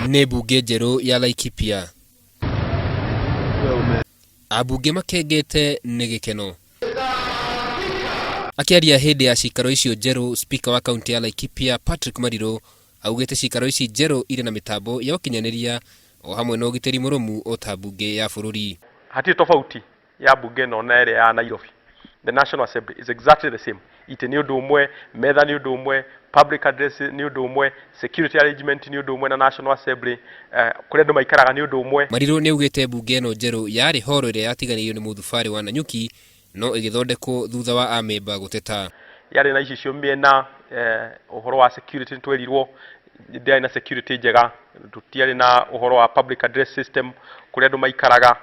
Nĩ mbunge njerũ ya Laikipia. Ambunge makengete nĩ gĩkeno. Akĩaria hĩndĩ ya cikaro icio njerũ, speaker wa kaunti ya Laikipia Patrick Mariro augĩte cikaro ici njerũ irĩ na mĩtambo ya ũkinyanĩria o hamwe na ũgitĩri mũrũmu o ta mbunge ya bũrũri. Hatirĩ tofauti ya mbunge ĩno na ĩrĩa ya Nairobi. The National Assembly is exactly the same. Itĩ nĩ ũndũ ũmwe, metha nĩ ũndũ ũmwe, public address nĩ ũndũ ũmwe, security arrangement nĩ ũndũ ũmwe na National Assembly, kũrĩa andũ maikaraga nĩ ũndũ ũmwe. Mariro nĩ augĩte mbunge ĩno njerũ yarĩ horo ĩrĩa yatiganĩirio nĩ mũthubarĩ wa Nanyuki, no ĩgĩthondekwo thutha wa amemba gũteta. Yarĩ na icio mĩena, ũhoro wa security nĩ twerirwo ndĩarĩ na security njega, tũtiarĩ na ũhoro wa public address system kũrĩa andũ maikaraga,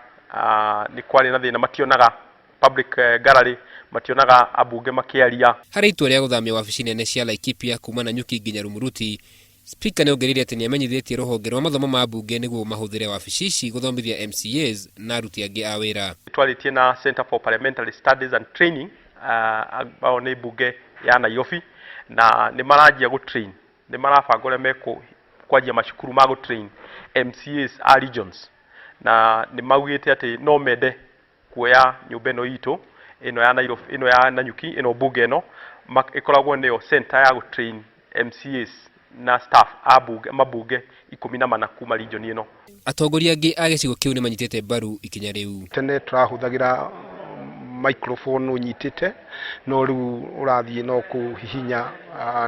nĩ kwarĩ na thĩna mationaga public gallery, mationaga ambunge makĩaria. Harĩ itua rĩa gũthamia wabici nene cia Laikipia kuma Nanyuki nginya Rumuruti, speaker nĩ ongereire atĩ nĩ amenyithĩtie rũhonge rwa mathomo ma mbunge nĩguo mahũthĩre wabici ici gũthomithia MCAs na aruti angĩ a wĩra. Twarĩtie na Center for Parliamentary Studies and Training, ambao nĩ mbunge ya Nairobi, na nĩ maranjia gũtrain, nĩ marabanga ũrĩa mekwanjia macukuru ma gũtrain MCAs a regions, na nĩ maugĩte atĩ no mende kuoya nyũmba ĩno itũ, ĩno ya Nairobi, ĩno ya Nanyuki, ĩno mbunge ĩno, ĩkoragwo nĩyo center ya gũtrain MCAs na staff a mabunge 14 kuma region ĩno. Atongoria angĩ a gĩcigo kĩu nĩ manyitĩte mbaru ikinya rĩu. Tene tũrahũthagĩra microphone ũnyitĩte, no rĩu ũrathiĩ no kũhihinya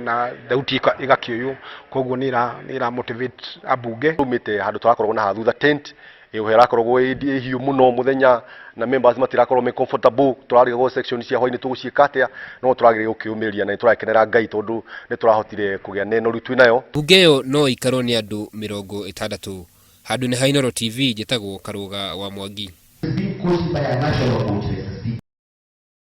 na thauti ĩgakĩoywo, koguo nĩ motivate ambunge. Tumĩte handũ tũrakorwo na hathutha tent, ĩrakoragwo hiũ mũno mũthenya na members matirakorwo me comfortable, tũrarigwo section cia hwainĩ tũgũciĩka atĩa, no tũragĩrĩirwo gũkĩũmĩrĩria na tũrakenera Ngai tondũ nĩ tũrahotire kũgĩa neno rĩu twĩ nayo. Mbunge ĩyo no ikarwo nĩ andũ 60. Handũ nĩ ha Inooro TV, njĩtagwo Karũga wa Mwangi.